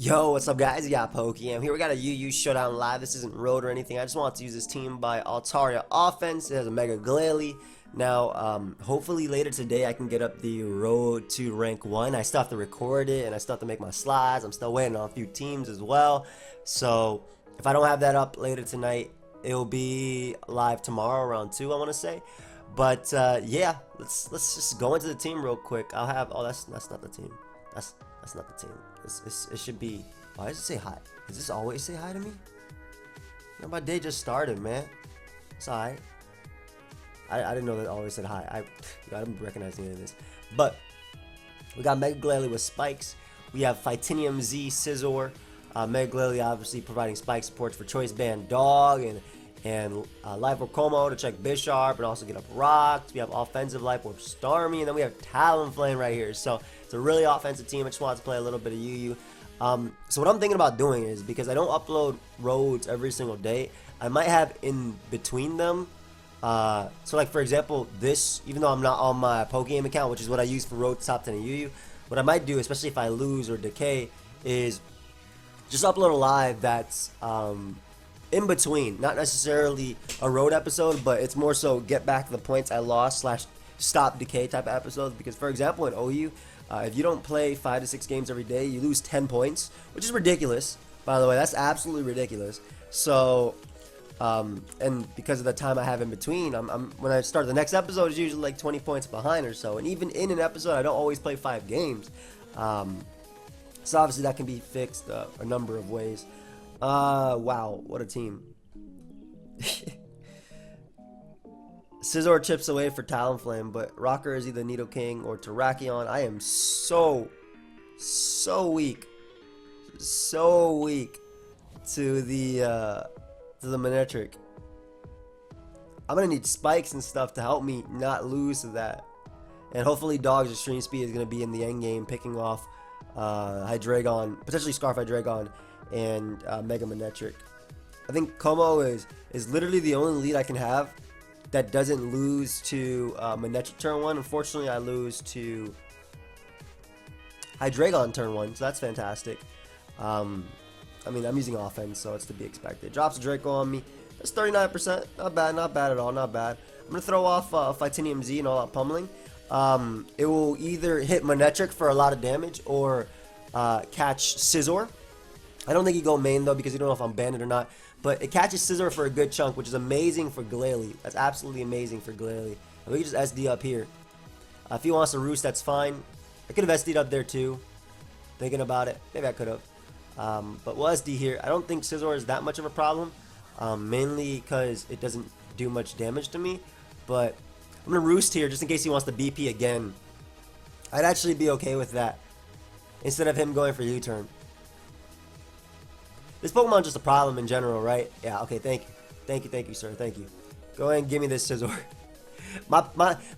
Yo, what's up guys? You got PokeaimMD here. We got a UU Showdown live. This isn't road or anything. I just wanted to use this team by Altaria offense. It has a Mega Glalie. Now, hopefully later today I can get up the road to rank 1. I still have to record it and I still have to make my slides. I'm still waiting on a few teams as well. So, if I don't have that up later tonight, it'll be live tomorrow around 2, I want to say. But yeah, let's just go into the team real quick. I'll have that's not the team. That's not the team. It should be. Why does it say hi? Does this always say hi to me? No, my day just started, man. It's alright. I didn't know that it always said hi. I don't recognize any of this. But we got Mega Glalie with spikes. We have PokeaimMD Scizor. Mega Glalie obviously providing spike supports for Choice Band Dog and Life Orb Como to check Bisharp and also get up rocks. We have offensive Life Orb Starmie, and then we have Talonflame right here. So it's a really offensive team. I just wanted to play a little bit of UU. So what I'm thinking about doing is, because I don't upload roads every single day, I might have in between them. So like for example, this, even though I'm not on my PokeaimMD account, which is what I use for roads top 10 and UU, what I might do, especially if I lose or decay, is just upload a live that's in between, not necessarily a road episode, but it's more so get back the points I lost / stop decay type of episodes. Because for example in OU, if you don't play 5 to 6 games every day, you lose 10 points, which is ridiculous, by the way. That's absolutely ridiculous. So and because of the time I have in between, when I start the next episode, it's usually like 20 points behind or so. And even in an episode, I don't always play 5 games. So obviously that can be fixed a number of ways. Wow, what a team. Scizor chips away for Talonflame, but Rocker is either Nidoking or Terrakion. I am so weak. So weak to the Manectric. I'm gonna need spikes and stuff to help me not lose to that. And hopefully Dog's extreme speed is gonna be in the end game, picking off Hydreigon, potentially Scarf Hydreigon, and Mega Manectric. I think Como is literally the only lead I can have that doesn't lose to Manectric turn 1. Unfortunately, I lose to Hydreigon turn 1, so that's fantastic. I mean, I'm using offense, so it's to be expected. Drops a Draco on me. That's 39%. Not bad at all, not bad. I'm going to throw off PokeaimMD and all that pummeling. It will either hit Manectric for a lot of damage or catch Scizor. I don't think you go main though, because you don't know if I'm banded or not. But it catches Scizor for a good chunk, which is amazing for Glalie. That's absolutely amazing for Glalie. And we can just SD up here. If he wants to roost, that's fine. I could have SD'd up there too. Thinking about it. Maybe I could have. But we'll SD here. I don't think Scizor is that much of a problem. Mainly because it doesn't do much damage to me. But I'm going to roost here just in case he wants to BP again. I'd actually be okay with that, instead of him going for U-turn. This Pokemon's just a problem in general, right? Yeah, okay, thank you, sir, thank you. Go ahead and give me this Scizor. my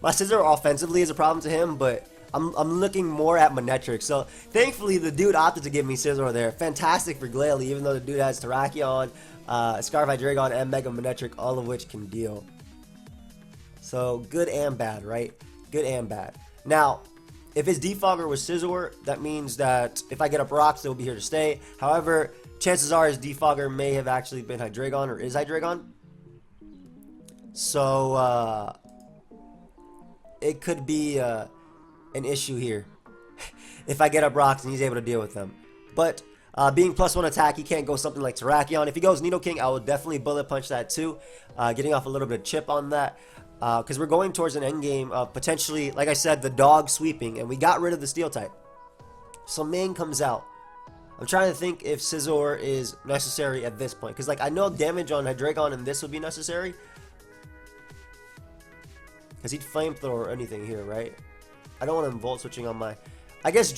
Scizor offensively is a problem to him, but I'm looking more at Manectric. So thankfully the dude opted to give me Scizor there. Fantastic for Glalie, even though the dude has Terrakion, Scarf Hydreigon, and Mega Manectric, all of which can deal. So good and bad, right? Good and bad. Now, if his Defogger was Scizor, that means that if I get up rocks, it will be here to stay. However, chances are his Defogger may have actually been Hydreigon, or is Hydreigon. So, it could be an issue here if I get up rocks and he's able to deal with them. But being +1 attack, he can't go something like Terrakion. If he goes Nidoking, I will definitely bullet punch that too, getting off a little bit of chip on that. Because we're going towards an end game of potentially, like I said, the dog sweeping, and we got rid of the steel type. So main comes out. I'm trying to think if Scizor is necessary at this point, because like I know damage on Hydreigon and this would be necessary, because he'd flamethrower or anything here, right? I don't want him volt switching on my. I guess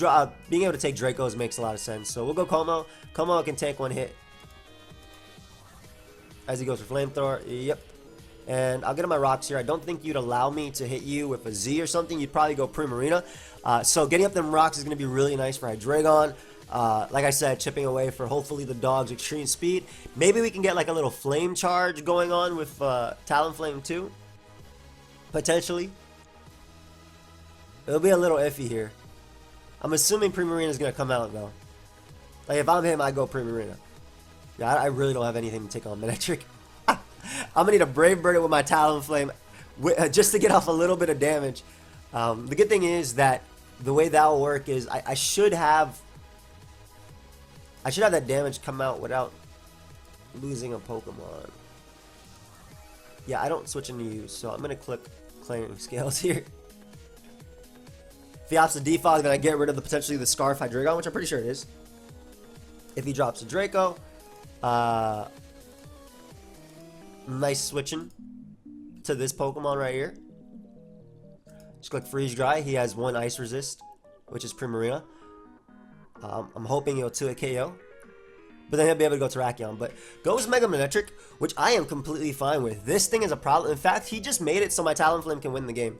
being able to take Dracos makes a lot of sense. So we'll go Como. Como can take 1 hit as he goes for flamethrower. Yep. And I'll get on my rocks here. I don't think you'd allow me to hit you with a Z or something. You'd probably go Primarina. So getting up them rocks is going to be really nice for Hydreigon. Like I said, chipping away for hopefully the dog's extreme speed. Maybe we can get like a little flame charge going on with Talonflame too. Potentially. It'll be a little iffy here. I'm assuming Primarina is going to come out though. Like, if I'm him, I go Primarina. Yeah, I really don't have anything to take on Manectric. I'm gonna need a Brave Bird with my Talonflame just to get off a little bit of damage. The good thing is that the way that will work is I should have that damage come out without losing a Pokemon. Yeah, I don't switch into use, so I'm gonna click Clearing Scales here. If he opts the defog, then I get rid of potentially the Scarf Hydreigon, which I'm pretty sure it is. If he drops a Draco, nice switching to this Pokemon right here. Just click Freeze Dry. He has 1 Ice Resist, which is Primarina. I'm hoping he'll 2-hit KO. But then he'll be able to go Terrakion. But goes Mega Manectric, which I am completely fine with. This thing is a problem. In fact, he just made it so my Talonflame can win the game.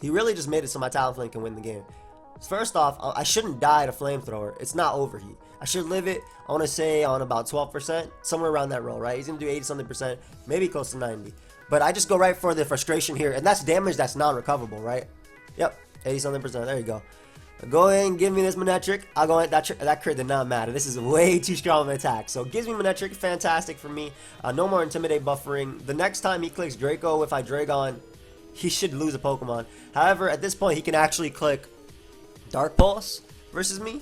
He really just made it so my Talonflame can win the game. First off, I shouldn't die to Flamethrower. It's not overheat. I should live it, I want to say, on about 12%. Somewhere around that roll, right? He's going to do 80-something%. Maybe close to 90. But I just go right for the frustration here. And that's damage that's non-recoverable, right? Yep, 80-something%. There you go. Go ahead and give me this Manectric. I'll go ahead. That crit did not matter. This is way too strong of an attack. So it gives me Manectric. Fantastic for me. No more Intimidate buffering. The next time he clicks Draco with Hydreigon, he should lose a Pokemon. However, at this point, he can actually click Dark Pulse versus me.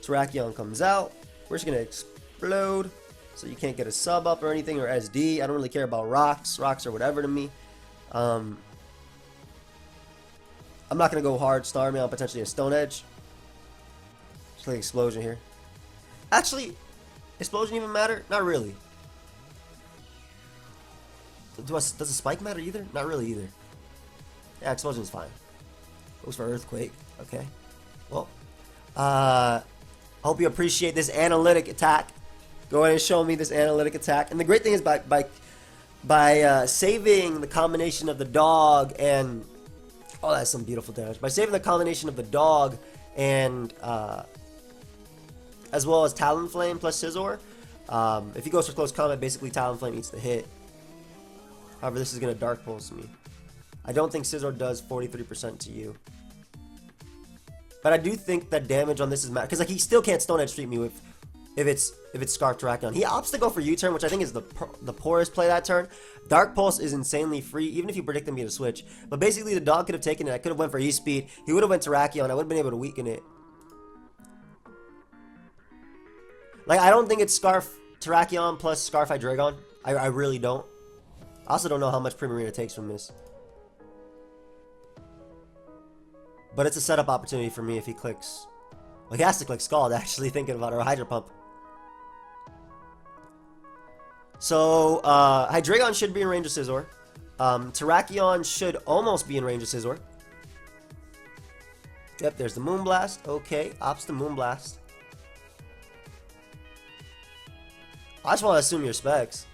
Terrakion comes out. We're just going to explode. So you can't get a sub up or anything, or SD. I don't really care about rocks. Rocks or whatever to me. I'm not going to go hard Starmie on potentially a Stone Edge. Just like Explosion here. Actually, Explosion even matter? Not really. Does a Spike matter either? Not really either. Yeah, Explosion is fine. Goes for Earthquake. Okay. Well, hope you appreciate this analytic attack. Go ahead and show me this analytic attack. And the great thing is by saving the combination of the dog and... Oh, that's some beautiful damage. By saving the combination of the dog and as well as Talonflame plus Scizor, if he goes for close combat, basically Talonflame eats the hit. However, this is going to Dark Pulse me. I don't think Scizor does 43% to you. But I do think that damage on this is because like he still can't Stone Edge treat me with if it's Scarf Terrakion. He opts to go for U-turn, which I think is the poorest play that turn. Dark Pulse is insanely free, even if you predict him to switch. But basically, the dog could have taken it. I could have went for E-Speed. He would have went Terrakion. I would have been able to weaken it. Like, I don't think it's Scarf Terrakion plus Scarf Hydreigon. I really don't. I also don't know how much Primarina takes from this. But it's a setup opportunity for me if he clicks. Well, he has to click Scald, actually, thinking about it, or Hydro Pump. So, Hydreigon should be in range of Scizor. Terrakion should almost be in range of Scizor. Yep, there's the Moonblast. Okay, opts the Moonblast. I just want to assume your specs.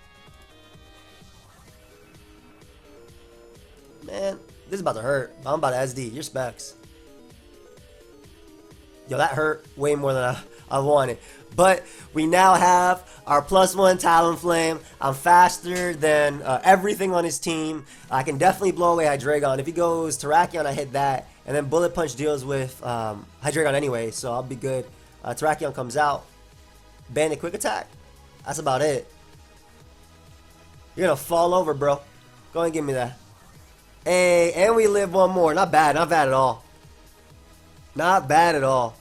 Man, this is about to hurt. I'm about to SD. Your specs. Yo, that hurt way more than I wanted. But we now have our +1 Talonflame. I'm faster than everything on his team. I can definitely blow away Hydreigon. If he goes Terrakion, I hit that. And then Bullet Punch deals with Hydreigon anyway, so I'll be good. Terrakion comes out. Bandit Quick Attack. That's about it. You're going to fall over, bro. Go ahead and give me that. Hey, and we live one more. Not bad. Not bad at all. Not bad at all.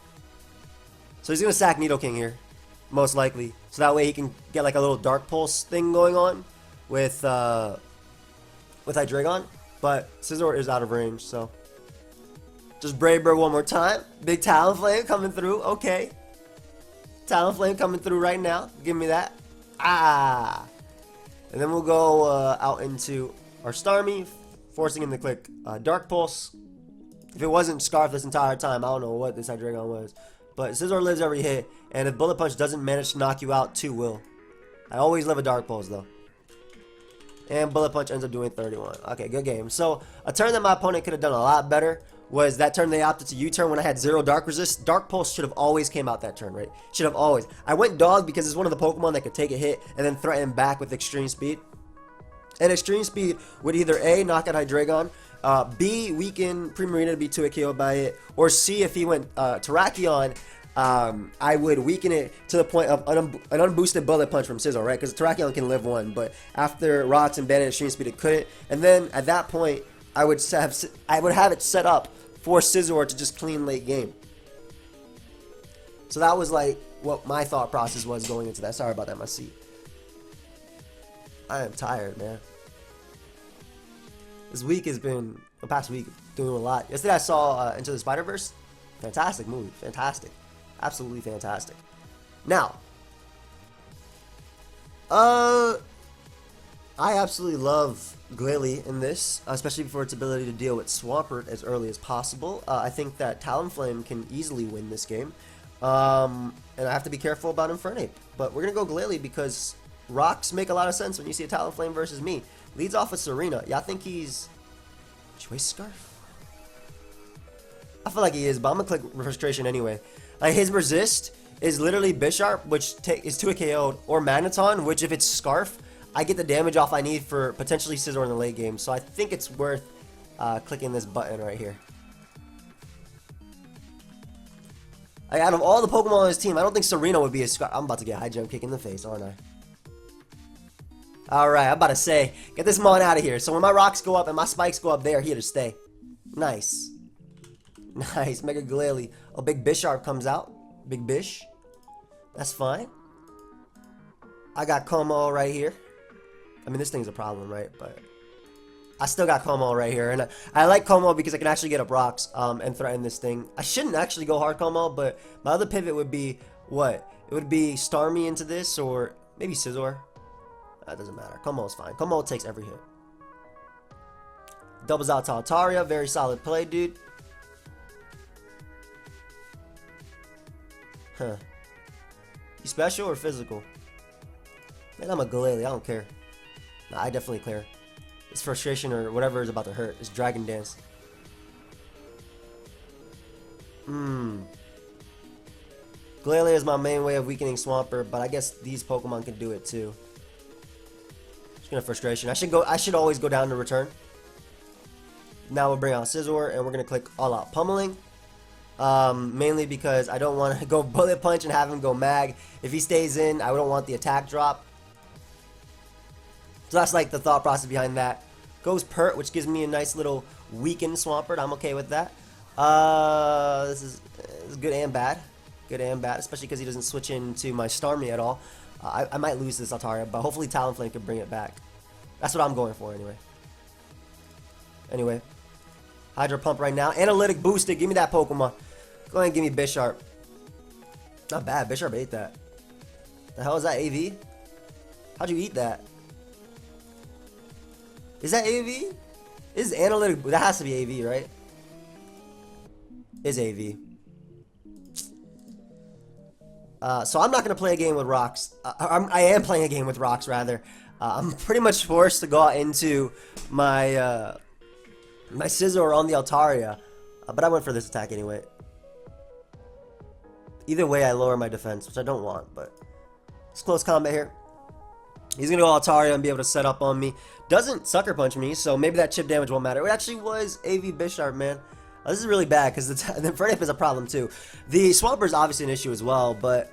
So he's going to sack Nidoking here, most likely. So that way he can get like a little Dark Pulse thing going on with Hydreigon. But Scizor is out of range, so. Just Brave Bird one more time. Big Talonflame coming through. Okay. Talonflame coming through right now. Give me that. Ah. And then we'll go out into our Starmie, forcing him to click Dark Pulse. If it wasn't Scarf this entire time, I don't know what this Hydreigon was. But Scizor lives every hit, and if Bullet Punch doesn't manage to knock you out, 2 will. I always live a Dark Pulse, though. And Bullet Punch ends up doing 31. Okay, good game. So, a turn that my opponent could have done a lot better was that turn they opted to U-turn when I had 0 Dark Resist. Dark Pulse should have always came out that turn, right? Should have always. I went Dog because it's one of the Pokemon that could take a hit and then threaten back with Extreme Speed. And Extreme Speed would either A, knock out Hydreigon, B, weaken Primarina to be 2-hit KO'd by it, or C, if he went Terrakion, I would weaken it to the point of an unboosted bullet punch from Scizor, right? Because Terrakion can live one, but after Rocks and Bandit Extreme Speed, it couldn't. And then at that point, I would have it set up for Scizor to just clean late game. So that was like what my thought process was going into that. Sorry about that, my seat. I am tired, man. This week has been, the past week, doing a lot. Yesterday I saw Into the Spider-Verse. Fantastic movie. Fantastic. Absolutely fantastic. Now, I absolutely love Glalie in this, especially for its ability to deal with Swampert as early as possible. I think that Talonflame can easily win this game. And I have to be careful about Infernape. But we're going to go Glalie because rocks make a lot of sense when you see a Talonflame versus me. Leads off with Serena. Yeah, I think he's... Choice Scarf? I feel like he is, but I'm going to click Frustration anyway. Like, his resist is literally Bisharp, which is 2 KO'd, or Magneton, which if it's Scarf, I get the damage off I need for potentially Scizor in the late game. So I think it's worth clicking this button right here. Like, out of all the Pokemon on his team, I don't think Serena would be a Scarf. I'm about to get a high jump kick in the face, aren't I? Alright, I'm about to say, get this Mon out of here. So when my rocks go up and my spikes go up, they are here to stay. Nice. Nice, Mega Glalie. Oh, Big Bisharp comes out. Big Bish. That's fine. I got Como right here. I mean, this thing's a problem, right? But I still got Como right here. And I like Como because I can actually get up rocks and threaten this thing. I shouldn't actually go hard Como, but my other pivot would be what? It would be Starmie into this or maybe Scizor. That doesn't matter. Como is fine. Como takes every hit. Doubles out to Altaria. Very solid play, dude. Huh. You special or physical? Man, I'm a Glalie. I don't care. Nah, I definitely clear. It's frustration or whatever is about to hurt. It's Dragon Dance. Glalie is my main way of weakening Swampert, but I guess these Pokemon can do it too. Just gonna frustration. I should always go down to return. Now we'll bring out Scizor and we're gonna click all out pummeling. Mainly because I don't want to go bullet punch and have him go mag. If he stays in, I don't want the attack drop. So that's like the thought process behind that. Goes Pert, which gives me a nice little weakened Swampert. I'm okay with that. This is good and bad. Good and bad, especially because he doesn't switch into my Starmie at all. I might lose this Altaria, but hopefully Talonflame can bring it back. That's what I'm going for anyway. Anyway. Hydro Pump right now. Analytic boosted. Give me that Pokemon. Go ahead and give me Bisharp. Not bad. Bisharp ate that. The hell is that, AV? How'd you eat that? Is that AV? This is analytic. That has to be AV, right? Is AV. So I'm not going to play a game with rocks. I am playing a game with rocks, rather. I'm pretty much forced to go out into my my Scizor on the Altaria. But I went for this attack anyway. Either way, I lower my defense, which I don't want, but it's close combat here. He's going to go Altaria and be able to set up on me. Doesn't Sucker Punch me, so maybe that chip damage won't matter. It actually was AV Bisharp, man. This is really bad because the Infernape is a problem too. The Swampert is obviously an issue as well, but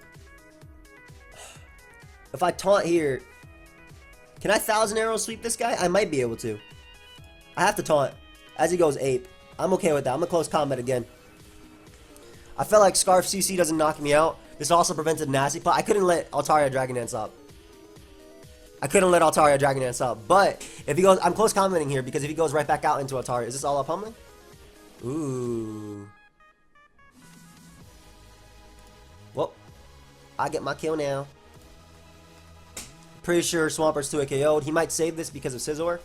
if I taunt here, can I 1,000 Arrow sweep this guy? I might be able to. I have to taunt as he goes ape. I'm okay with that. I'm in close combat again. I felt like Scarf CC doesn't knock me out. This also prevented Nasty Plot. I couldn't let Altaria Dragon Dance up. I couldn't let Altaria Dragon Dance up. But if he goes, I'm close commenting here because if he goes right back out into Altaria, is this all up pummeling? Ooh. Well, I get my kill now. Pretty sure Swampert's 2 KO'd. He might save this because of Scizor,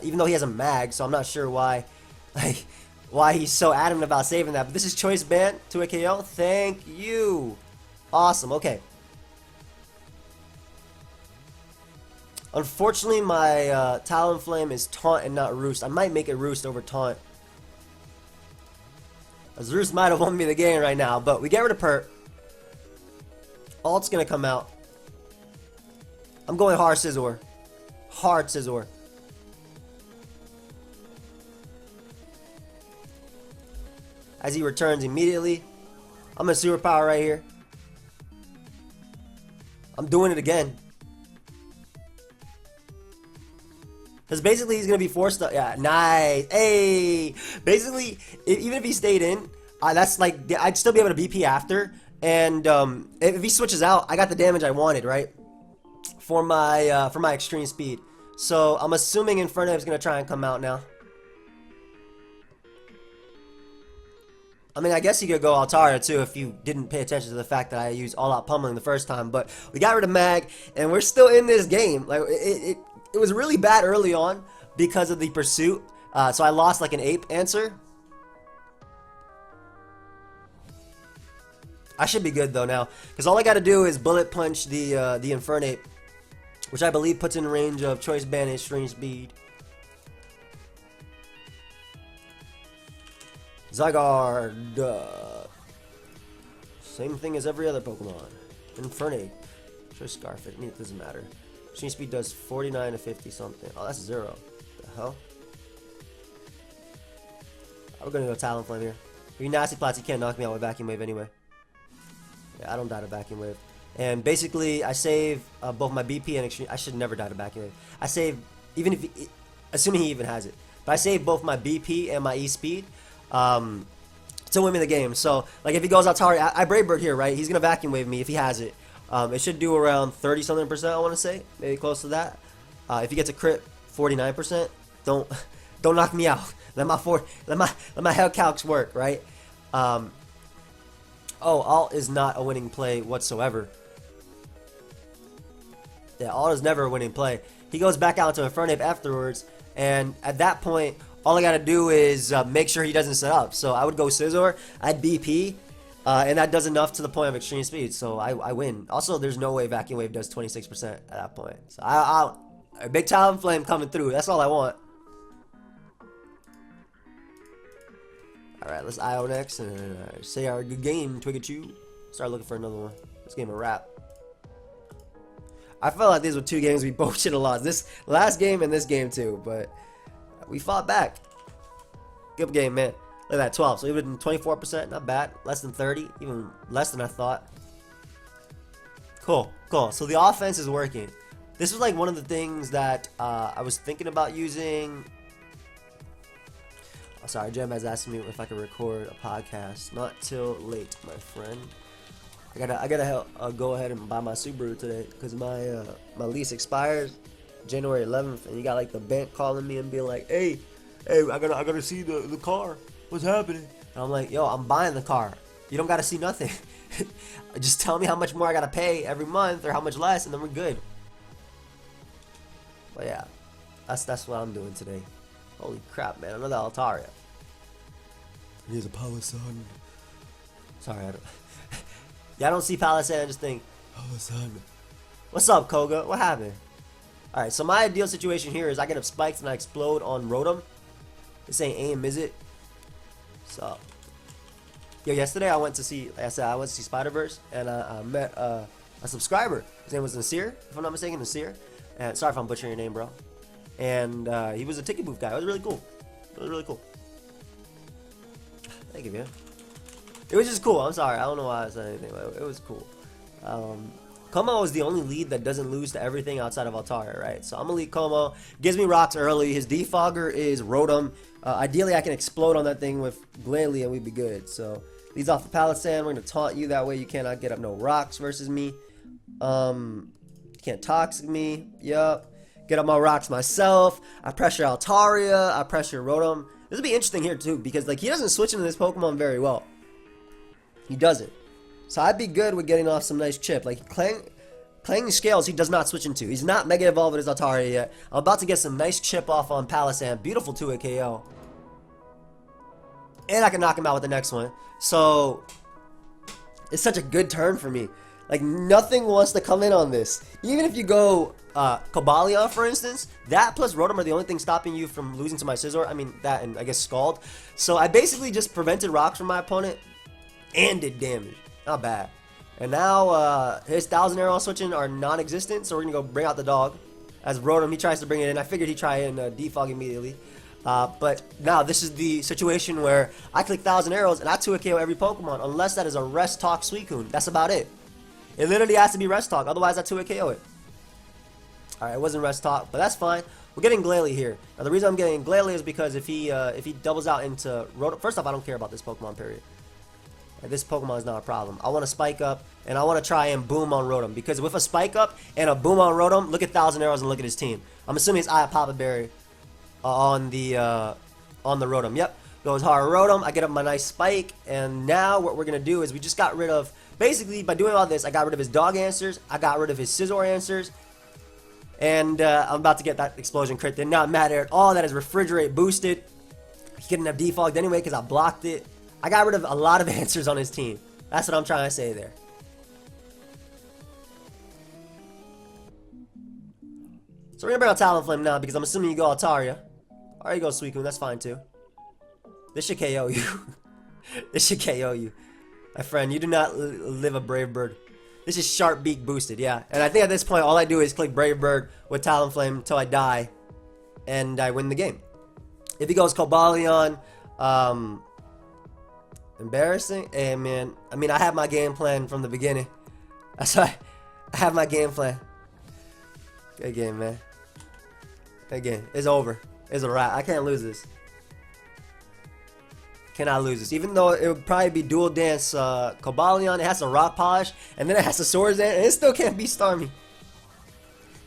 even though he has a mag, so I'm not sure why. Why he's so adamant about saving that. But this is Choice Band, 2 KO. Thank you. Awesome. Okay. Unfortunately, my Talonflame is Taunt and not Roost. I might make it Roost over Taunt. As Roost might have won me the game right now, but we get rid of Pert. Alt's gonna come out. I'm going hard Scizor. Hard Scizor. As he returns immediately. I'm a superpower right here. I'm doing it again. Because basically he's going to be forced to... Yeah, nice. Hey! Basically, even if he stayed in, that's like... I'd still be able to BP after. And if he switches out, I got the damage I wanted, right? For my extreme speed. So I'm assuming Inferno is going to try and come out now. I mean, I guess you could go Altaria too if you didn't pay attention to the fact that I used all-out pummeling the first time. But we got rid of Mag, and we're still in this game. Like it was really bad early on because of the pursuit. So I lost like an ape answer. I should be good though now, because all I got to do is bullet punch the Infernape, which I believe puts in range of Choice Band and Extreme Speed. Zygarde. Same thing as every other Pokemon. Infernape. Choice Scarf. It doesn't matter. Extreme Speed does 49 to 50 something. Oh, that's 0. What the hell? We're gonna go Talonflame here. If you're nasty plots, you can't knock me out with Vacuum Wave anyway. Yeah, I don't die to Vacuum Wave. And basically, I save both my BP and Extreme. I should never die to Vacuum Wave. I save, even if, assuming he even has it. But I save both my BP and my E speed to win me the game. So, like, if he goes Altaria, I Brave Bird here, right? He's gonna Vacuum Wave me if he has it. It should do around 30-something%, I want to say, maybe close to that. If he gets a crit, 49%. Don't knock me out. Let my head calcs work, right? Oh, alt is not a winning play whatsoever. Yeah, alt is never a winning play. He goes back out to Infernape afterwards, and at that point, all I gotta do is make sure he doesn't set up. So I would go Scizor, I'd BP, and that does enough to the point of extreme speed. So I win. Also, there's no way Vacuum Wave does 26% at that point. So a big Talonflame coming through. That's all I want. Alright, let's IO next and say our good game, Twiggachu. Start looking for another one. This game a wrap. I felt like these were two games we both should have lost. This last game and this game too, but we fought back. Good game, man. Look at that, 12. So even 24%, not bad. Less than 30, even less than I thought. Cool, cool. So the offense is working. This was like one of the things that I was thinking about using. Oh, sorry, Jem has asked me if I can record a podcast. Not till late, my friend. I gotta go ahead and buy my Subaru today because my lease expires January 11th, and you got like the bank calling me and being like, hey, I gotta see the car. What's happening? And I'm like, yo, I'm buying the car. You don't gotta see nothing. Just tell me how much more I gotta pay every month or how much less, and then we're good. But yeah, that's what I'm doing today. Holy crap, man! Another Altaria. Here's a Palisand. Sorry, I don't. Yeah, I don't see Palisand. I just think Palisand. What's up, Koga? What happened? All right, so my ideal situation here is I get up spikes and I explode on Rotom. This ain't aim, is it? So, yo, yesterday I went to see, like I said, I went to see Spider-Verse, and I met a subscriber. His name was Nasir, if I'm not mistaken, Nasir. And sorry if I'm butchering your name, bro. And he was a ticket booth guy. It was really cool. It was really cool. Thank you, man. It was just cool. I'm sorry. I don't know why I said anything, but it was cool. Como is the only lead that doesn't lose to everything outside of Altaria, right? So I'm gonna lead Como. Gives me rocks early. His defogger is Rotom. Ideally, I can explode on that thing with Glalie and we'd be good. So leads off the Palisand. We're gonna taunt you. That way you cannot get up no rocks versus me. You can't toxic me. Yup. Get up my rocks myself. I pressure Altaria. I pressure Rotom. This will be interesting here too because like he doesn't switch into this Pokemon very well. He doesn't. So I'd be good with getting off some nice chip. Like Clanging Scales, he does not switch into. He's not Mega Evolved with his Altaria yet. I'm about to get some nice chip off on Palisand. Beautiful 2-hit KO. And I can knock him out with the next one. So it's such a good turn for me. Like nothing wants to come in on this. Even if you go Cobalion, for instance, that plus Rotom are the only thing stopping you from losing to my Scizor. I mean, that and I guess Scald. So I basically just prevented rocks from my opponent and did damage. Not bad. And now his 1000 arrow switching are non-existent, so we're gonna go bring out the dog. As Rotom, he tries to bring it in. I figured he'd try and defog immediately. But now this is the situation where I click 1,000 arrows and I 2 KO every Pokemon unless that is a Rest Talk Suicune. That's about it. It literally has to be Rest Talk, otherwise I 2 KO it. Alright, it wasn't Rest Talk, but that's fine. We're getting Glalie here. Now the reason I'm getting Glalie is because if he doubles out into Rotom, first off, I don't care about this Pokemon, period. This Pokemon is not a problem. I want to Spike Up, and I want to try and boom on Rotom, because with a Spike Up and a boom on Rotom, look at 1,000 arrows and look at his team. I'm assuming it's Eye Papa Berry on the Rotom. Yep, goes hard Rotom. I get up my nice Spike, and now what we're gonna do is we just got rid of, basically by doing all this, I got rid of his Dog answers, I got rid of his Scizor answers, and I'm about to get that Explosion crit. Did not matter at all. That is Refrigerate boosted. He couldn't have defogged anyway because I blocked it. I got rid of a lot of answers on his team. That's what I'm trying to say there. So we're going to bring out Talonflame now because I'm assuming you go Altaria. Or you go Suicune, that's fine too. This should KO you. This should KO you. My friend, you do not live a Brave Bird. This is Sharp Beak boosted, yeah. And I think at this point, all I do is click Brave Bird with Talonflame until I die. And I win the game. If he goes Cobalion, embarrassing? Hey, man. I mean, I have my game plan from the beginning. That's why I have my game plan. Good game, man. Good game. It's over. It's a wrap. I can't lose this. Cannot lose this. Even though it would probably be Dual Dance Cobalion, it has a Rock Polish, and then it has a Swords Dance, and it still can't beat Starmie.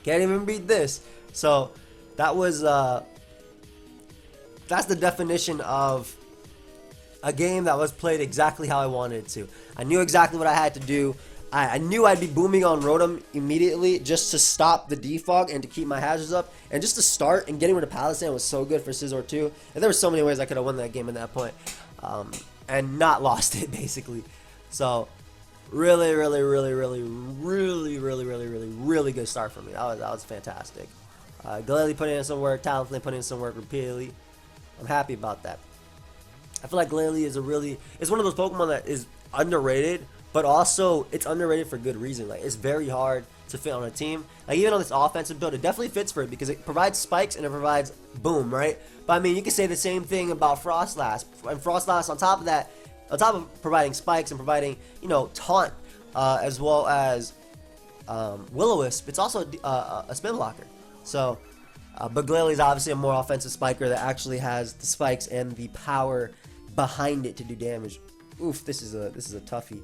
Can't even beat this. So, that was, that's the definition of a game that was played exactly how I wanted it to. I knew exactly what I had to do. I knew I'd be booming on Rotom immediately just to stop the defog and to keep my hazards up. And just to start and getting rid of Palisand was so good for Scizor too. And there were so many ways I could have won that game at that point. And not lost it, basically. So, really good start for me. That was fantastic. Glalie put in some work, Talonflame put in some work repeatedly. I'm happy about that. I feel like Glalie is it's one of those Pokemon that is underrated, but also it's underrated for good reason. Like, it's very hard to fit on a team. Like, even on this offensive build, it definitely fits for it because it provides spikes and it provides boom, right? But I mean, you can say the same thing about Frostlass. And Frostlass, on top of that, on top of providing spikes and providing, you know, taunt, as well as Will-O-Wisp, it's also a spin blocker. So, but Glalie is obviously a more offensive spiker that actually has the spikes and the power behind it to do damage. Oof, this is a toughie.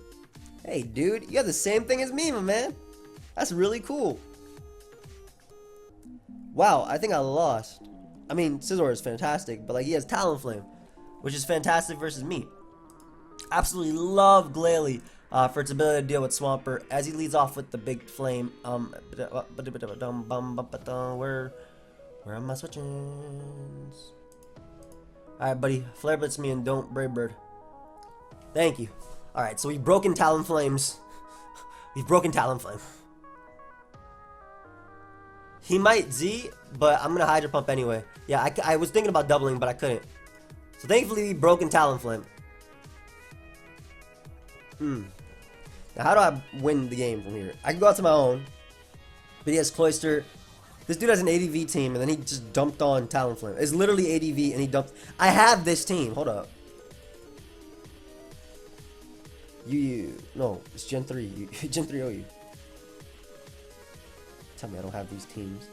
Hey, dude, you have the same thing as me, my man. That's really cool. Wow, I think I lost. I mean, Scizor is fantastic, but like, he has Talonflame, which is fantastic versus me. Absolutely love Glalie for its ability to deal with Swampert as he leads off with the big flame. Where are my switchings? Alright, buddy. Flare Blitz me and don't Brave Bird. Thank you. Alright, so we've broken Talonflames. We've broken Talonflame. He might Z, but I'm going to Hydro Pump anyway. Yeah, I was thinking about doubling, but I couldn't. So thankfully, we've broken Talonflame. Now, how do I win the game from here? I can go out to my own. But he has Cloyster. This dude has an ADV team, and then he just dumped on Talonflame. It's literally ADV, and he dumped... I have this team. Hold up. No, it's Gen 3. Gen 3 OU. Tell me I don't have these teams.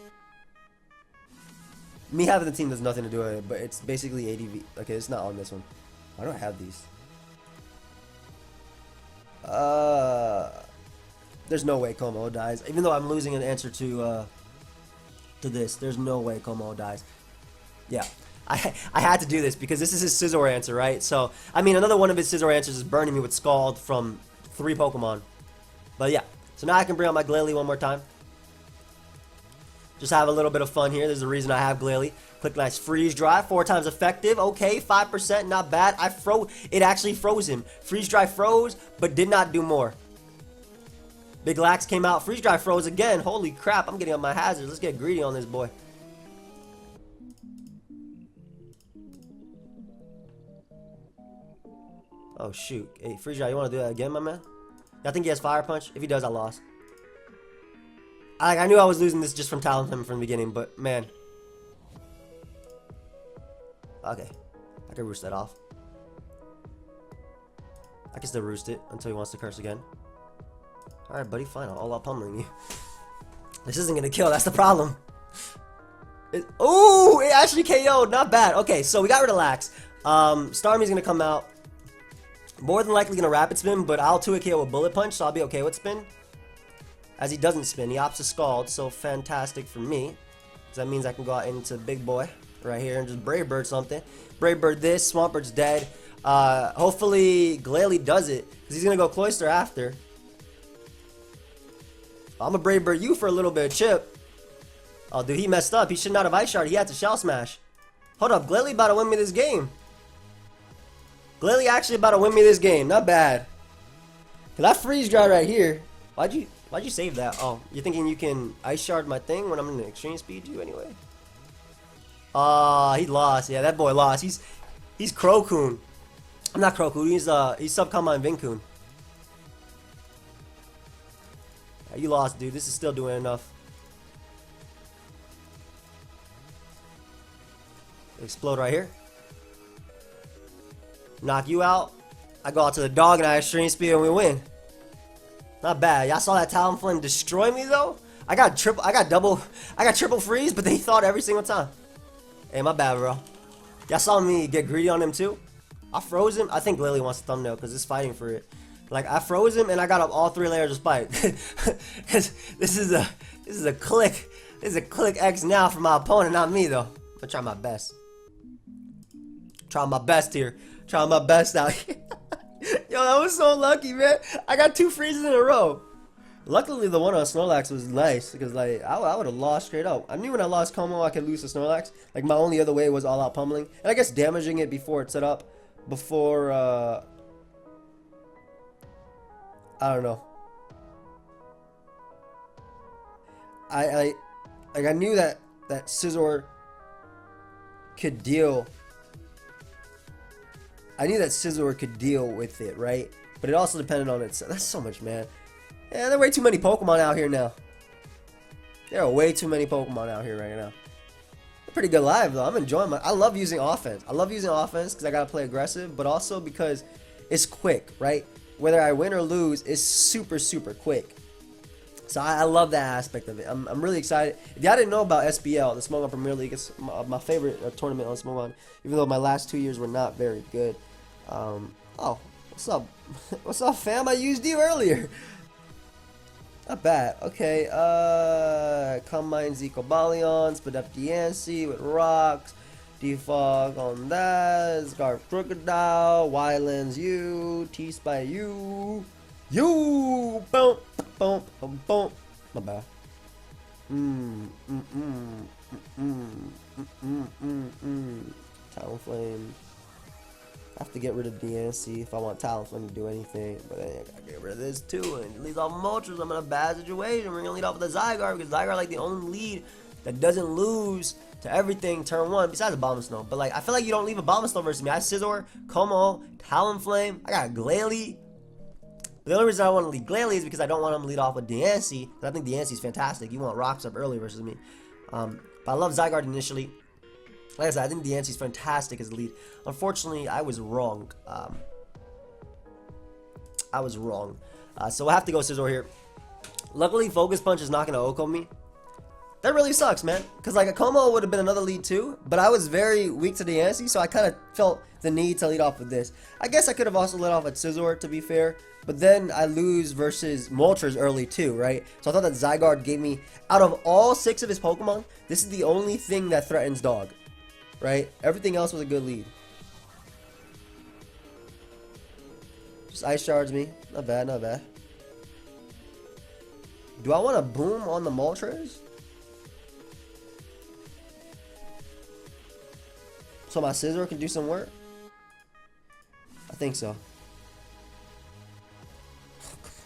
Me having the team does nothing to do with it, but it's basically ADV. Okay, it's not on this one. Why do I have these? There's no way Como dies. Even though I'm losing an answer to this, there's no way Como dies. Yeah, I had to do this because this is his Scizor answer, right? So, I mean, another one of his Scizor answers is burning me with Scald from 3 Pokemon. But yeah, so now I can bring out my Glalie one more time. Just have a little bit of fun here. There's a reason I have Glalie. Click nice Freeze Dry, 4 times effective. Okay, 5%, not bad. It actually froze him. Freeze Dry froze, but did not do more. Big Lax came out. Freeze Dry froze again. Holy crap, I'm getting up my hazards. Let's get greedy on this boy. Oh, shoot. Hey, Freeze Dry, you want to do that again, my man? I think he has Fire Punch. If he does, I lost. I knew I was losing this just from Talonflame from the beginning, but man. Okay. I can roost that off. I can still roost it until he wants to curse again. Alright, buddy, fine. I'll all out pummeling you. This isn't gonna kill, that's the problem. Oh, it actually KO'd. Not bad. Okay, so we got rid of Lax. Starmie's gonna come out. More than likely gonna rapid spin, but I'll 2-hit KO with Bullet Punch, so I'll be okay with spin. As he doesn't spin, he opts to Scald, so fantastic for me. Because that means I can go out into Big Boy right here and just Brave Bird something. Brave Bird this, Swampbird's dead. Hopefully Glalie does it, because he's gonna go Cloyster after. I'm gonna Brave Bird you for a little bit of chip. Oh, dude, he messed up. He should not have Ice Shard. He had to Shell Smash. Hold up, Glalie about to win me this game. Glalie actually about to win me this game. Not bad. Cause I freeze dry right here. Why'd you save that? Oh, you're thinking you can Ice Shard my thing when I'm in extreme speed you anyway? He lost. Yeah, that boy lost. He's Crocoon. I'm not Crocoon. He's Subcombine Vincoon. Yeah, you lost, dude. This is still doing enough. Explode right here. Knock you out. I go out to the dog and I extreme speed and we win. Not bad. Y'all saw that Talonflame destroy me though? I got triple freeze, but they thought every single time. Hey, my bad, bro. Y'all saw me get greedy on him too? I froze him. I think Glalie wants a thumbnail because it's fighting for it. Like, I froze him and I got up all 3 layers of spike. Cause this is a click. This is a click X now for my opponent, not me though. I'm gonna try my best. Trying my best here. Trying my best out here. Yo, that was so lucky, man. I got 2 freezes in a row. Luckily, the one on Snorlax was nice because, like, I would have lost straight up. I knew when I lost Como, I could lose to Snorlax. Like, my only other way was all-out pummeling, and I guess damaging it before it set up. Before, I don't know. I knew that Scizor could deal. I knew that Scizor could deal with it, right? But it also depended on it. That's so much, man. Yeah, there are way too many Pokemon out here now. There are way too many Pokemon out here right now. Pretty good live though. I'm enjoying I love using offense. I love using offense because I gotta play aggressive, but also because it's quick, right? Whether I win or lose, it's super quick. So I love that aspect of it. I'm really excited. If y'all didn't know about SBL, the Smogon Premier League, it's my favorite tournament on Smogon, even though my last 2 years were not very good. Oh, what's up? What's up, fam? I used you earlier. Not bad. Okay, Combine Zico Balion, split up Diancie with rocks, defog on that, Scarf Crocodile, Wildlands you, T-Spy you, boom, boom, boom, boom. My bad. Talonflame. I have to get rid of Diancie if I want Talonflame to do anything, but then I gotta get rid of this too, and it leads off Moltres. I'm in a bad situation. We're gonna lead off with the Zygarde because Zygarde like the only lead that doesn't lose to everything turn 1 besides a Abomasnow. But like I feel like you don't leave a Abomasnow versus me. I have Scizor, Como, Talonflame. I got Glalie. The only reason I want to lead Glalie is because I don't want him to lead off with Diancie. I think Diancie's fantastic. You want rocks up early versus me. But I love Zygarde initially. Like I said, I think Diancie's fantastic as a lead. Unfortunately, I was wrong. So we'll have to go Scizor here. Luckily, Focus Punch is not going to Oko me. That really sucks, man. Because like a Como would have been another lead too. But I was very weak to Diancie, so I kind of felt the need to lead off with this. I guess I could have also led off at Scizor, to be fair. But then I lose versus Moltres early too, right? So I thought that Zygarde gave me, out of all 6 of his Pokemon, this is the only thing that threatens Dog. Right? Everything else was a good lead. Just Ice Shards me. Not bad, not bad. Do I want to boom on the Moltres? So my Scizor can do some work? I think so.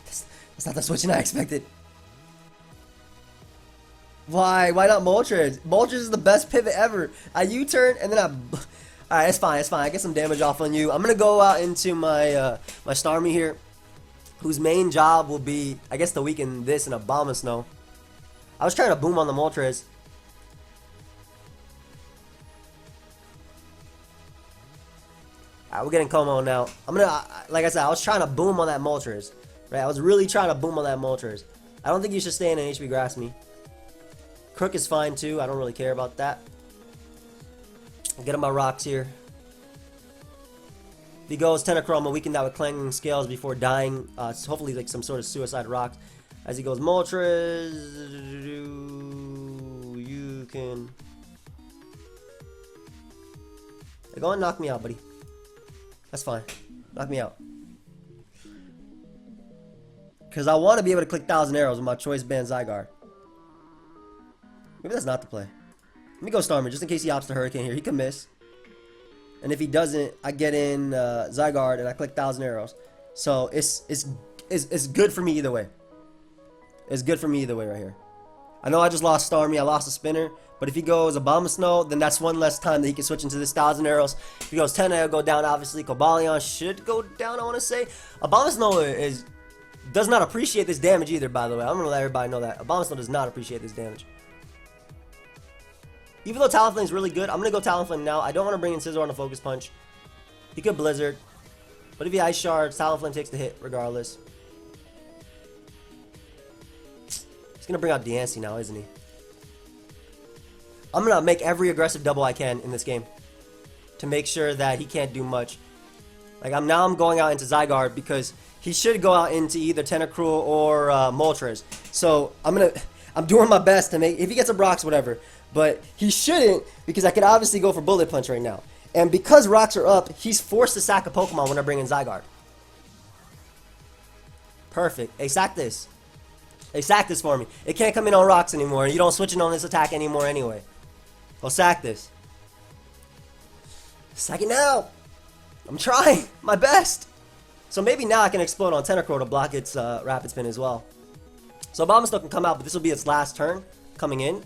That's not the switching I expected. Why? Why not Moltres? Moltres is the best pivot ever. I U-turn and then I... Alright, it's fine, it's fine. I get some damage off on you. I'm going to go out into my my Starmie here, whose main job will be, I guess, to weaken this and Abomasnow. I was trying to boom on the Moltres. Alright, we're getting Como now. I'm gonna, like I said, I was trying to boom on that Moltres. Right, I was really trying to boom on that Moltres. I don't think you should stay in an HB Grass me. Crook is fine too. I don't really care about that. Get him my rocks here. If he goes Tentacruel, weaken that with Clanging Scales before dying. Hopefully like some sort of suicide rocks. As he goes Moltres, you can... Hey, go and knock me out, buddy. That's fine. Knock me out. Because I want to be able to click 1,000 arrows with my Choice Band Zygarde. Maybe that's not the play. Let me go Starmie, just in case he opts the Hurricane here. He can miss. And if he doesn't, I get in Zygarde and I click 1,000 arrows. So it's good for me either way. It's good for me either way right here. I know I just lost Starmie, I lost a spinner. But if he goes Abomasnow, then that's one less time that he can switch into this 1,000 arrows. If he goes 10, it'll go down, obviously. Cobalion should go down, I want to say. Abomasnow does not appreciate this damage either, by the way. I'm going to let everybody know that. Abomasnow does not appreciate this damage. Even though Talonflame is really good, I'm going to go Talonflame now. I don't want to bring in Scizor on a Focus Punch. He could Blizzard. But if he Ice Shards, Talonflame takes the hit regardless. He's going to bring out Diancie now, isn't he? I'm going to make every aggressive double I can in this game to make sure that he can't do much. Like I'm going out into Zygarde because he should go out into either Tentacruel or Moltres. So I'm doing my best to make, if he gets a Brox, whatever. But he shouldn't, because I could obviously go for Bullet Punch right now. And because rocks are up, he's forced to sack a Pokemon when I bring in Zygarde. Perfect. Hey, sack this. Hey, sack this for me. It can't come in on rocks anymore. You don't switch it on this attack anymore anyway. Well, sack this. Sack it now. I'm trying my best. So maybe now I can explode on Tentacruel to block its Rapid Spin as well. So Abomasnow can come out, but this will be its last turn coming in.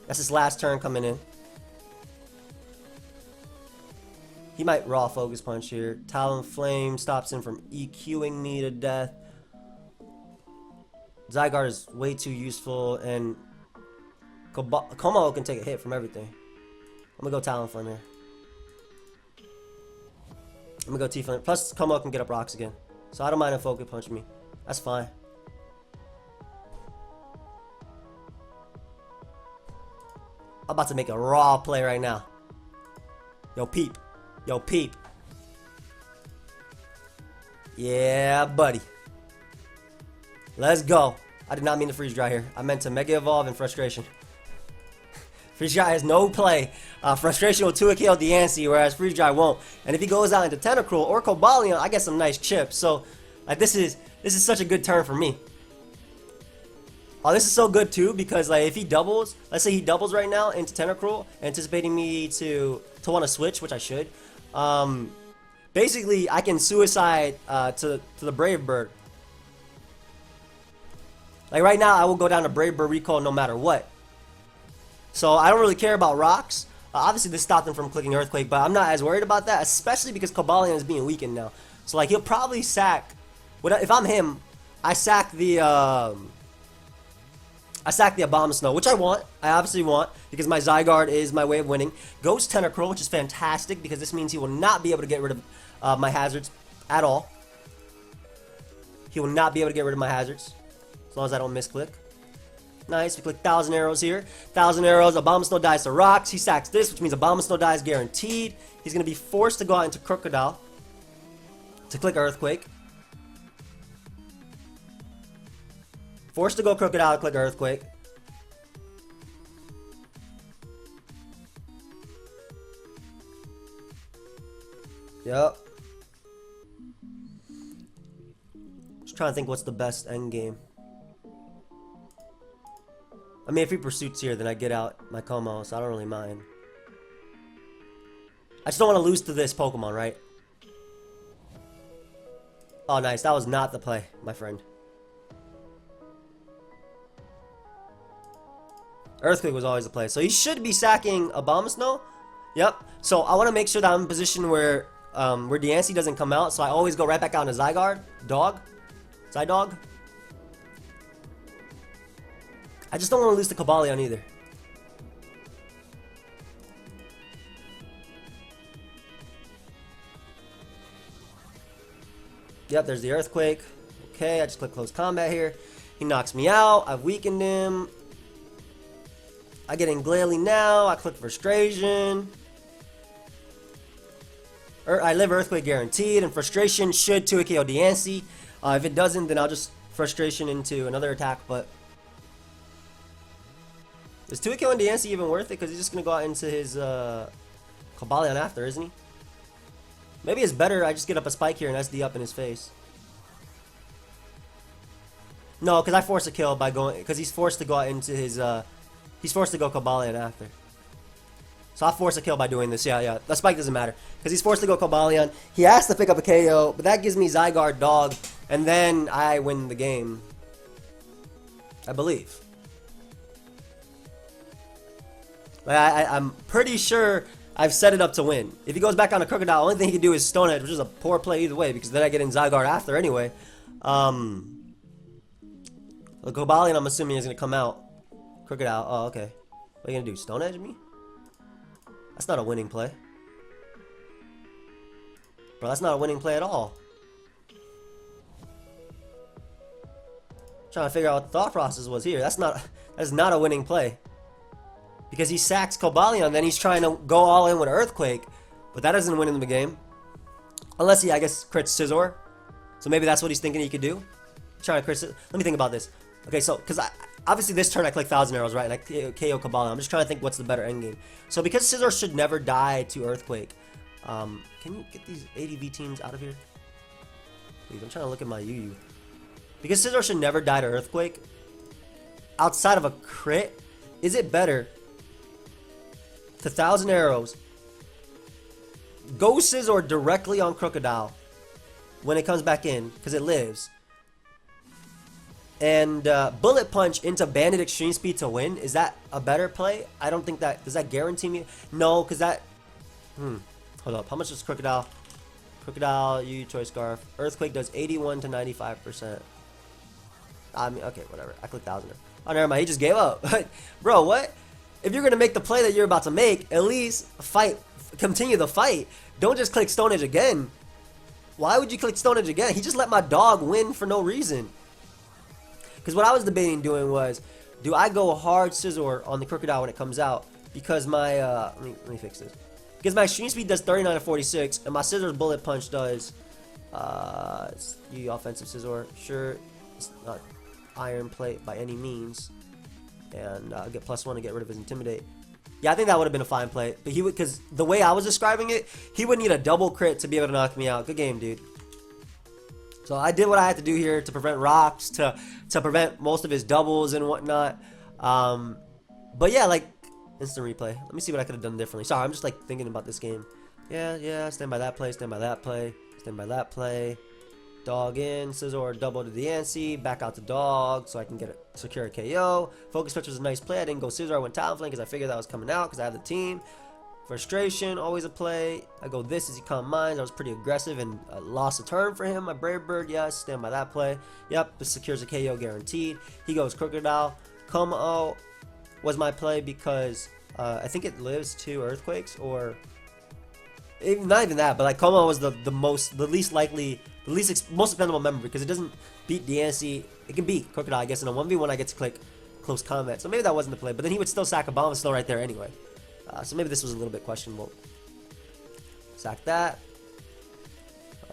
That's his last turn coming in. He might raw Focus Punch here. Talonflame stops him from EQing me to death. Zygarde is way too useful, and Como can take a hit from everything. I'm gonna go Talonflame here. I'm gonna go T-Flame. Plus, Como can get up rocks again. So I don't mind him Focus Punch me. That's fine. I'm about to make a raw play right now. Yo, peep. Yo, peep. Yeah, buddy. Let's go. I did not mean to Freeze Dry here. I meant to Mega Evolve in Frustration. Freeze Dry has no play. Frustration will 2-KO Diancie, whereas Freeze Dry won't. And if he goes out into Tentacruel or Cobalion, I get some nice chips. So, like, this is such a good turn for me. Oh, this is so good too, because like if he doubles, let's say he doubles right now into Tentacruel, anticipating me to want to switch, which I should. Basically, I can suicide to the Brave Bird. Like right now, I will go down to Brave Bird Recall no matter what. So I don't really care about rocks. Obviously, this stopped him from clicking Earthquake, but I'm not as worried about that, especially because Cobalion is being weakened now. So like he'll probably sack. If I'm him, I sack the Abomasnow, which I want. I obviously want, because my Zygarde is my way of winning. Goes Tentacruel, which is fantastic, because this means he will not be able to get rid of my hazards at all. He will not be able to get rid of my hazards, as long as I don't misclick. Nice, we click 1,000 arrows here. 1,000 arrows, Abomasnow dies to rocks. He sacks this, which means Abomasnow dies guaranteed. He's going to be forced to go out into Crocodile to click Earthquake. Forced to go Crocodile to click Earthquake. Yep. Just trying to think what's the best end game. I mean, if he pursuits here, then I get out my Como, so I don't really mind. I just don't want to lose to this Pokemon, right? Oh, nice. That was not the play, my friend. Earthquake was always the play. So he should be sacking Abomasnow. Yep. So I want to make sure that I'm in a position where Diancie doesn't come out. So I always go right back out into Zygarde. Dog. Zydog. I just don't want to lose to Cobalion either. Yep, there's the Earthquake. Okay, I just click close combat here. He knocks me out. I've weakened him. I get in Glalie now. I click Frustration. I live Earthquake guaranteed, and Frustration should 2 KO Diancie. If it doesn't, then I'll just Frustration into another attack. But is 2 KO Diancie even worth it? Because he's just going to go out into his Cobalion after, isn't he? Maybe it's better I just get up a spike here and SD up in his face. No, because I force a kill by going, because he's forced to go out into his, he's forced to go Cobalion after. So I force a kill by doing this. Yeah. The spike doesn't matter. Because he's forced to go Cobalion. He has to pick up a KO, but that gives me Zygarde Dog. And then I win the game. I believe. I'm pretty sure I've set it up to win. If he goes back on a Crocodile, the only thing he can do is Stone Edge, which is a poor play either way, because then I get in Zygarde after anyway. The Cobalion, I'm assuming, is going to come out. Crocodile. Oh, okay. What are you going to do? Stone Edge me? That's not a winning play. Bro, that's not a winning play at all. Trying to figure out what the thought process was here. That is not a winning play. Because he sacks Cobalion, then he's trying to go all in with Earthquake. But that doesn't win him the game. Unless he, I guess, crits Scizor. So maybe that's what he's thinking he could do. Trying to crit. Let me think about this. Okay, so, because obviously this turn I click 1,000 Arrows, right? And I KO Cobalion. I'm just trying to think what's the better endgame. So because Scizor should never die to Earthquake, can you get these ADV teams out of here? Please, I'm trying to look at my UU. Because Scizor should never die to Earthquake, outside of a crit, is it better to 1,000 Arrows, go Scizor directly on Crocodile when it comes back in, because it lives, and Bullet Punch into Bandit Extreme Speed to win? Is that a better play? I don't think that, does that guarantee me? No, because that, hold up, how much does Crocodile? Crocodile, UU Choice Scarf. Earthquake does 81 to 95%. I mean, okay, whatever. I clicked 1,000. Oh, never mind. He just gave up. Bro, what? If you're going to make the play that you're about to make, at least fight. Continue the fight. Don't just click Stone Edge again. Why would you click Stone Edge again? He just let my dog win for no reason. Because what I was debating doing was, do I go hard Scizor on the Crocodile when it comes out? Because my, let me fix this. Because my Extreme Speed does 39 to 46, and my Scizor's Bullet Punch does, it's the offensive Scizor. Sure, it's not Iron Plate by any means. And get +1 to get rid of his Intimidate. Yeah, I think that would have been a fine play. But he would, because the way I was describing it, he would need a double crit to be able to knock me out. Good game, dude. So I did what I had to do here to prevent rocks, to prevent most of his doubles and whatnot. But yeah, like, instant replay. Let me see what I could have done differently. Sorry, I'm just like thinking about this game. Yeah, stand by that play, stand by that play, stand by that play. Dog in, Scizor double to Diancie, back out to dog so I can secure a KO. Focus Switch was a nice play. I didn't go Scizor, I went Talonflame because I figured that was coming out because I have the team. Frustration, always a play. I go this as he calm minds. I was pretty aggressive and lost a turn for him. My Brave Bird, yes, stand by that play. Yep, this secures a KO guaranteed. He goes Crocodile. Como was my play because I think it lives 2 Earthquakes, or not even that, but like Como was the least likely, most expendable member because it doesn't beat Diancie. It can beat Crocodile, I guess, in a 1v1 I get to click close combat. So maybe that wasn't the play, but then he would still sack a Bomb Snow right there anyway. So maybe this was a little bit questionable. Sack that.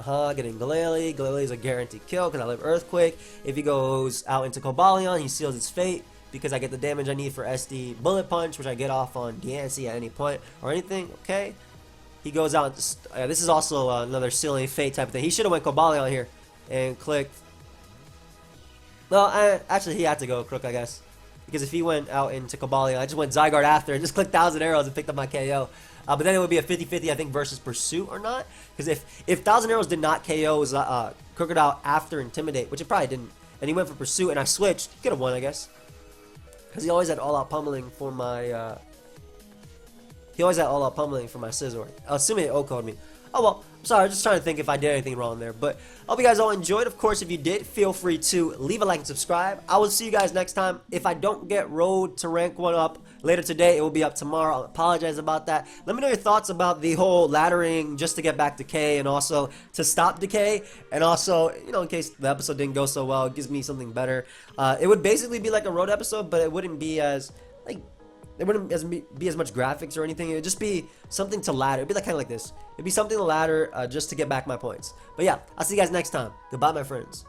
Getting Glalie. Glalie is a guaranteed kill because I live Earthquake. If he goes out into Cobalion, he seals his fate because I get the damage I need for SD Bullet Punch, which I get off on Diancie at any point or anything. Okay. He goes out. This is also another sealing fate type of thing. He should have went Cobalion here and clicked. No, actually he had to go Crook, I guess. Because if he went out into Cobalion, I just went Zygarde after and just clicked 1,000 Arrows and picked up my KO. But then it would be a 50-50, I think, versus Pursuit or not. Because if 1,000 Arrows did not KO Crocodile after Intimidate, which it probably didn't, and he went for Pursuit and I switched, he could have won, I guess. Because he always had all-out pummeling for my... Scizor. Assuming it O-coded me. Oh well, I'm sorry, I was just trying to think if I did anything wrong there. But I hope you guys all enjoyed. Of course, if you did, feel free to leave a like and subscribe. I will see you guys next time. If I don't get Road to rank 1 up later today, it will be up tomorrow. I'll apologize about that. Let me know your thoughts about the whole laddering just to get back decay and also to stop decay. And also, you know, in case the episode didn't go so well, it gives me something better. It would basically be like a Road episode, but it wouldn't be as, like, it wouldn't be as much graphics or anything. It would just be something to ladder. It'd be like kind of like this. It'd be something to ladder just to get back my points. But yeah, I'll see you guys next time. Goodbye, my friends.